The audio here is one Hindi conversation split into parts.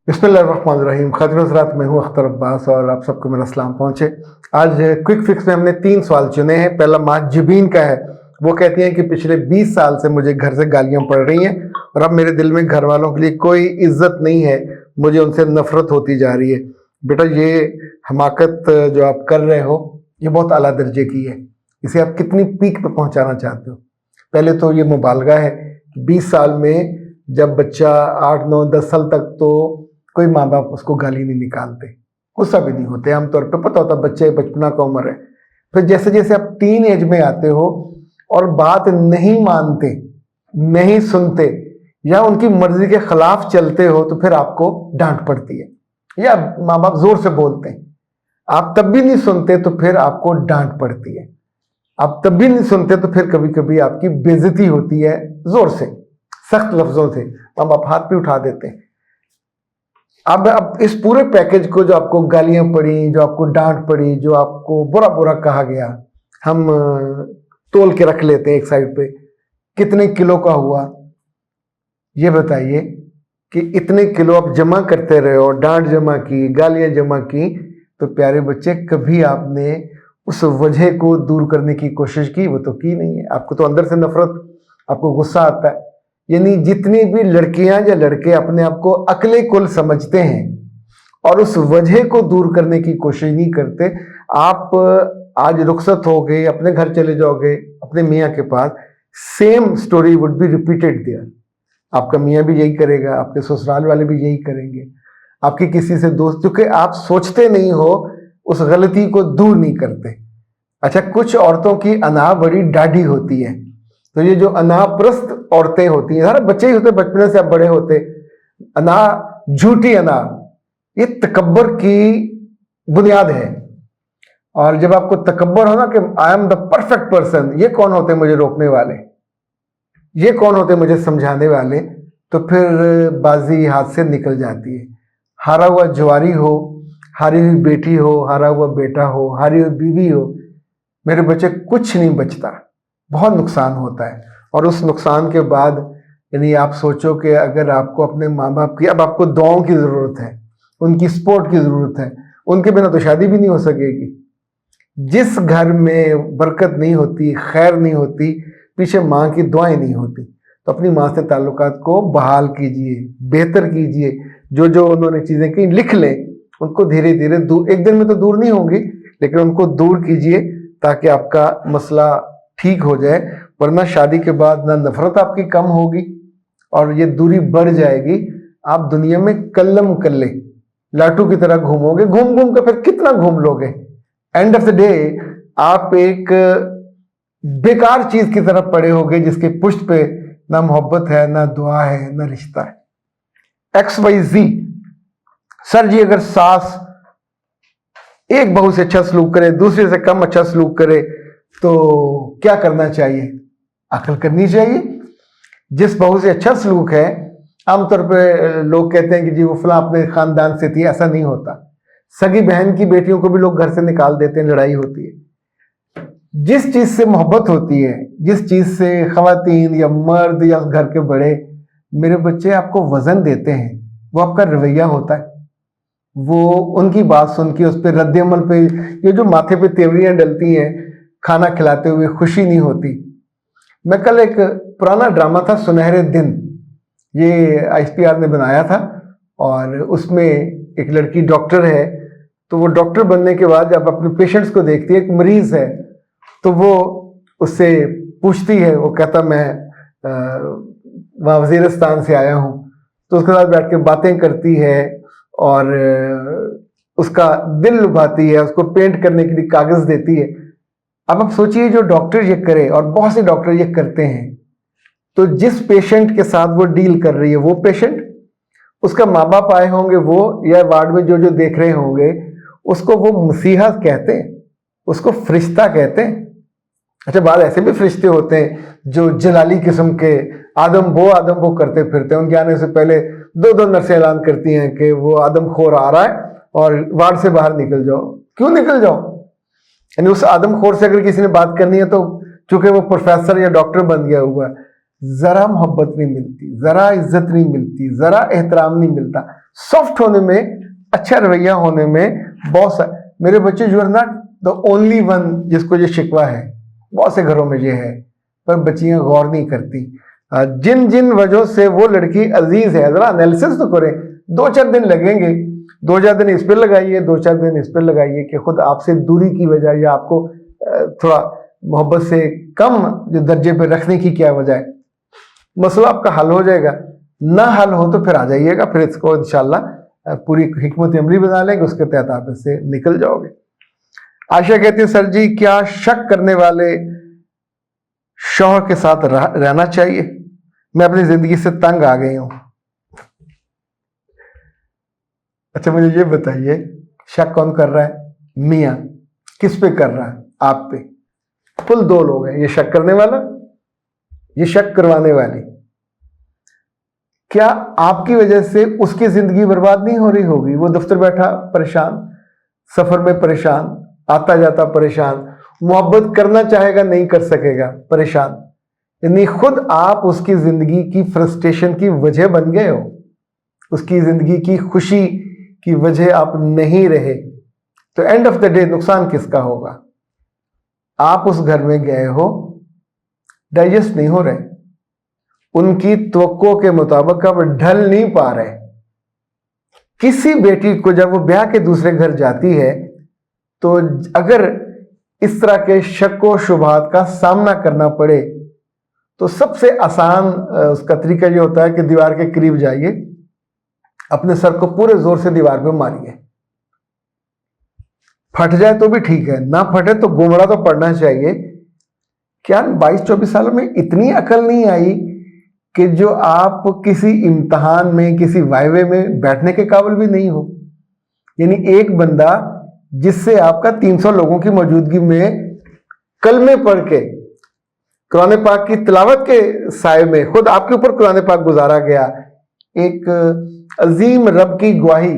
बिस्मिल्लाहिर्रहमानिर्रहीम। खैर मैं हूँ अख्तर अब्बास और आप सबको मेरा सलाम पहुँचे। आज क्विक फिक्स में हमने 3 सवाल चुने हैं। पहला माजिबीन का है। वो कहती हैं कि पिछले 20 साल से मुझे घर से गालियाँ पड़ रही हैं और अब मेरे दिल में घर वालों के लिए कोई इज्जत नहीं है, मुझे उनसे नफरत होती जा रही है। बेटा, ये हमाकत जो आप कर रहे हो ये बहुत आला दर्जे की है। इसे आप कितनी पीक पे पहुँचाना चाहते हो? पहले तो ये मुबालगा है। 20 साल में जब बच्चा 8, 9, 10 साल तक तो कोई माँ बाप उसको गाली नहीं निकालते, गुस्सा भी नहीं होते आमतौर पे। पता होता बच्चे बचपना का उम्र है। फिर जैसे जैसे आप टीन एज में आते हो और बात नहीं मानते, नहीं सुनते या उनकी मर्जी के खिलाफ चलते हो तो फिर आपको डांट पड़ती है या माँ बाप जोर से बोलते हैं। आप तब भी नहीं सुनते तो फिर आपको डांट पड़ती है। आप तब भी नहीं सुनते तो फिर कभी कभी आपकी बेइज्जती होती है, जोर से, सख्त लफ्जों से माँ बाप हाथ भी उठा देते हैं। अब इस पूरे पैकेज को, जो आपको गालियां पड़ी, जो आपको डांट पड़ी, जो आपको बुरा बुरा कहा गया, हम तोल के रख लेते हैं एक साइड पे। कितने किलो का हुआ ये बताइए कि इतने किलो आप जमा करते रहे और डांट जमा की, गालियां जमा की, तो प्यारे बच्चे कभी आपने उस वजह को दूर करने की कोशिश की? वो तो की नहीं है। आपको तो अंदर से नफरत, आपको गुस्सा आता है। यानी जितनी भी लड़कियां या लड़के अपने आप को अकले कुल समझते हैं और उस वजह को दूर करने की कोशिश नहीं करते, आप आज रुखसत हो गए, अपने घर चले जाओगे अपने मियाँ के पास, same story would be repeated there. आपका मियाँ भी यही करेगा, आपके ससुराल वाले भी यही करेंगे, आपकी किसी से दोस्त, क्योंकि आप सोचते नहीं हो, उस गलती को दूर नहीं करते। अच्छा, कुछ औरतों की अना बड़ी डाढ़ी होती है। तो ये जो अनाप्रस्त औरतें होती हैं, सारे बच्चे ही होते, बचपन से अब बड़े होते, अना, झूठी अना, ये तकब्बर की बुनियाद है। और जब आपको तकब्बर हो ना कि I am the perfect person, ये कौन होते मुझे रोकने वाले, ये कौन होते मुझे समझाने वाले, तो फिर बाजी हाथ से निकल जाती है। हारा हुआ जुआरी हो, हारी हुई बेटी हो, हारा हुआ बेटा हो, हारी हुई बीवी हो, मेरे बच्चे कुछ नहीं बचता, बहुत नुकसान होता है। और उस नुकसान के बाद यानी आप सोचो कि अगर आपको अपने माँ बाप की, अब आपको दुआओं की ज़रूरत है, उनकी सपोर्ट की ज़रूरत है, उनके बिना तो शादी भी नहीं हो सकेगी। जिस घर में बरकत नहीं होती, खैर नहीं होती, पीछे माँ की दुआएं नहीं होती, तो अपनी माँ से ताल्लुकात को बहाल कीजिए, बेहतर कीजिए। जो जो उन्होंने चीज़ें की लिख लें, उनको धीरे धीरे दूर, एक दिन में तो दूर नहीं होंगी, लेकिन उनको दूर कीजिए ताकि आपका मसला ठीक हो जाए। वरना शादी के बाद ना नफरत आपकी कम होगी और ये दूरी बढ़ जाएगी। आप दुनिया में कल्लम कल्ले लाटू की तरह घूमोगे, घूम घूम के फिर कितना घूम लोगे? एंड ऑफ द डे आप एक बेकार चीज की तरफ पड़े होगे जिसके पुष्ट पे ना मोहब्बत है, ना दुआ है, ना रिश्ता है। XYZ सर जी, अगर सास एक बहू से अच्छा सलूक करे, दूसरे से कम अच्छा सलूक करे, तो क्या करना चाहिए? अकल करनी चाहिए। जिस बहू से अच्छा सलूक है, आमतौर पे लोग कहते हैं कि जी वो फलां अपने खानदान से थी, ऐसा नहीं होता। सगी बहन की बेटियों को भी लोग घर से निकाल देते हैं, लड़ाई होती है। जिस चीज से मोहब्बत होती है, जिस चीज से खवातीन या मर्द या घर के बड़े, मेरे बच्चे, आपको वजन देते हैं, वो आपका रवैया होता है। वो उनकी बात सुन के उस पर रद्द-ए-अमल पे, ये जो माथे पे तेवरियां डलती हैं, खाना खिलाते हुए खुशी नहीं होती। मैं कल एक पुराना ड्रामा था सुनहरे दिन, ये ISPR ने बनाया था और उसमें एक लड़की डॉक्टर है। तो वो डॉक्टर बनने के बाद जब अपने पेशेंट्स को देखती है, एक मरीज है, तो वो उससे पूछती है, वो कहता मैं वहाँ वजीरिस्तान से आया हूँ। तो उसके साथ बैठ के बातें करती है और उसका दिल लुभाती है, उसको पेंट करने के लिए कागज देती है। अब आप सोचिए, जो डॉक्टर ये करे, और बहुत से डॉक्टर ये करते हैं, तो जिस पेशेंट के साथ वो डील कर रही है, वो पेशेंट, उसका माँ बाप आए होंगे, वो या वार्ड में जो जो देख रहे होंगे, उसको वो मसीहा कहते हैं, उसको फरिश्ता कहते हैं। अच्छा, बाद ऐसे भी फरिश्ते होते हैं जो जलाली किस्म के आदम वो करते फिरते हैं। उनके आने से पहले 2-2 नर्सें ऐलान करती हैं कि वो आदमखोर आ रहा है और वार्ड से बाहर निकल जाओ। क्यों निकल जाओ? यानी उस आदमखोर से अगर किसी ने बात करनी है तो चूंकि वो प्रोफेसर या डॉक्टर बन गया हुआ है, ज़रा मोहब्बत नहीं मिलती, ज़रा इज्जत नहीं मिलती, ज़रा एहतराम नहीं मिलता। सॉफ्ट होने में, अच्छा रवैया होने में बहुत सा मेरे बच्चे you are not the only one जिसको ये शिकवा है, बहुत से घरों में ये है, पर बच्चियां गौर नहीं करती। जिन जिन वजहों से वो लड़की अजीज है, ज़रा एनालिसिस तो करें। 2-4 दिन लगेंगे, 2-4 दिन इस पर लगाइए, 2-4 दिन इस पर लगाइए कि खुद आपसे दूरी की वजह या आपको थोड़ा मोहब्बत से कम जो दर्जे पे रखने की क्या वजह है, मसला आपका हल हो जाएगा। ना हल हो तो फिर आ जाइएगा, फिर इसको इंशाल्लाह पूरी हिकमत अमली बना लेंगे, उसके तहत आप इससे निकल जाओगे। आशा कहती है सर जी क्या शक करने वाले शौहर के साथ रहना चाहिए? मैं अपनी जिंदगी से तंग आ गई हूं। अच्छा मुझे ये बताइए, शक कौन कर रहा है? मियाँ। किस पे कर रहा है? आप पे। कुल 2 लोग हैं, ये शक करने वाला, ये शक करवाने वाली। क्या आपकी वजह से उसकी जिंदगी बर्बाद नहीं हो रही होगी? वो दफ्तर बैठा परेशान, सफर में परेशान, आता जाता परेशान, मोहब्बत करना चाहेगा नहीं कर सकेगा, परेशान। यानी खुद आप उसकी जिंदगी की फ्रस्ट्रेशन की वजह बन गए हो, उसकी जिंदगी की खुशी की वजह आप नहीं रहे। तो एंड ऑफ द डे नुकसान किसका होगा? आप उस घर में गए हो, डाइजेस्ट नहीं हो रहे, उनकी तवक्को के मुताबिक आप ढल नहीं पा रहे। किसी बेटी को जब वो ब्याह के दूसरे घर जाती है तो अगर इस तरह के शक व शुबहात का सामना करना पड़े तो सबसे आसान उसका तरीका ये होता है कि दीवार के करीब जाइए, अपने सर को पूरे जोर से दीवार पे मारिए। फट जाए तो भी ठीक है, ना फटे तो गुमड़ा तो पड़ना चाहिए। क्या 22-24 सालों में इतनी अकल नहीं आई कि जो आप किसी इम्तहान में, किसी वाइवे में बैठने के काबिल भी नहीं हो? यानी एक बंदा जिससे आपका 300 लोगों की मौजूदगी में कलमे पढ़ के कुरान पाक की तिलावत के साए में खुद आपके ऊपर कुरान पाक गुजारा गया, एक अजीम रब की गवाही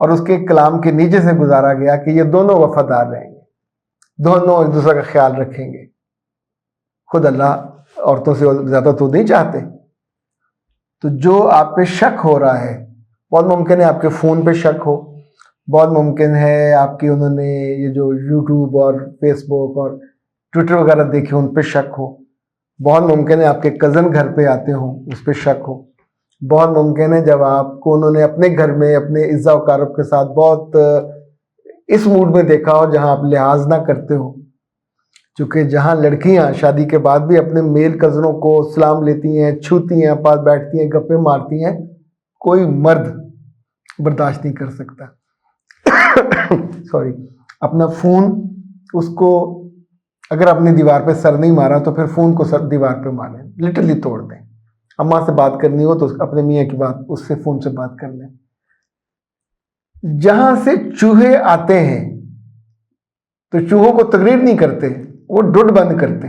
और उसके कलाम के नीचे से गुजारा गया कि ये दोनों वफादार रहेंगे, दोनों एक दूसरे का ख्याल रखेंगे। खुद अल्लाह औरतों से ज्यादा तो नहीं चाहते। तो जो आप पे शक हो रहा है, बहुत मुमकिन है आपके फ़ोन पे शक हो, बहुत मुमकिन है आपकी उन्होंने ये जो यूट्यूब और फेसबुक और ट्विटर वगैरह देखे उन पे शक हो, बहुत मुमकिन है आपके कज़न घर पे आते हों उस पे शक हो, बहुत मुमकिन है जब आपको उन्होंने अपने घर में अपने इज़्ज़ा वकारब के साथ बहुत इस मूड में देखा हो जहां आप लिहाज ना करते हो। क्योंकि जहां लड़कियां शादी के बाद भी अपने मेल कज़नों को सलाम लेती हैं, छूती हैं, पास बैठती हैं, गप्पे मारती हैं, कोई मर्द बर्दाश्त नहीं कर सकता। सॉरी, अपना फ़ोन उसको अगर अपनी दीवार पे सर नहीं मारा तो फिर फ़ोन को सर दीवार पे मारें, लिटरली तोड़ दें। अम्मा से बात करनी हो तो अपने मियाँ की बात उससे फ़ोन से बात कर लें। जहां से चूहे आते हैं तो चूहों को तकरीर नहीं करते, वो डुड बंद करते।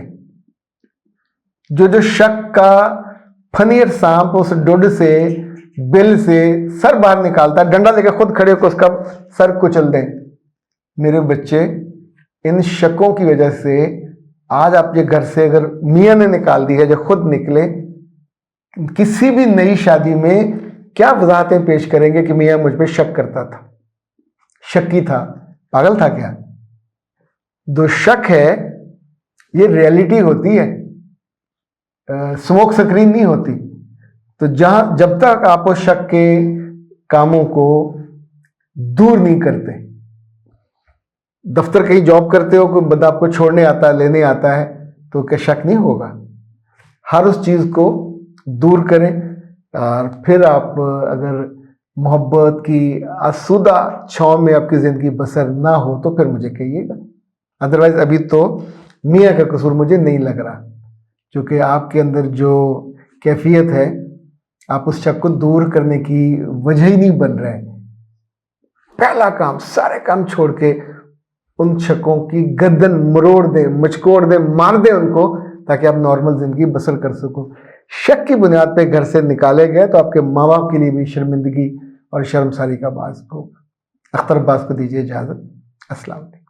जो शक का फनीर सांप उस डुड से, बिल से सर बाहर निकालता, डंडा लेकर खुद खड़े होकर उसका सर कुचल दें। मेरे बच्चे इन शकों की वजह से आज आपके घर से अगर मियाँ ने निकाल दी है, जो खुद निकले, किसी भी नई शादी में क्या वजाहतें पेश करेंगे कि मियाँ मुझ पे शक करता था, शक्की था, पागल था क्या? जो शक है ये रियलिटी होती है, स्मोक स्क्रीन नहीं होती। तो जब तक आप उस शक के कामों को दूर नहीं करते, दफ्तर कहीं जॉब करते हो, कोई बंदा आपको छोड़ने आता है, लेने आता है, तो क्या शक नहीं होगा? हर उस चीज़ को दूर करें। और फिर आप अगर मोहब्बत की आसूदा छाँव में आपकी ज़िंदगी बसर ना हो तो फिर मुझे कहिएगा। अदरवाइज अभी तो मियाँ का कसूर मुझे नहीं लग रहा, क्योंकि आपके अंदर जो कैफियत है, आप उस शक को दूर करने की वजह ही नहीं बन रहे। पहला काम, सारे काम छोड़ के उन शकों की गर्दन मरोड़ दें, मचकोड़ दें, मार दें उनको, ताकि आप नॉर्मल जिंदगी बसर कर सको। शक की बुनियाद पे घर से निकाले गए तो आपके माँ बाप के लिए भी शर्मिंदगी और शर्मसारी का बास होगा। अख्तर अब्बास को दीजिए इजाज़त। अस्सलाम वालेकुम।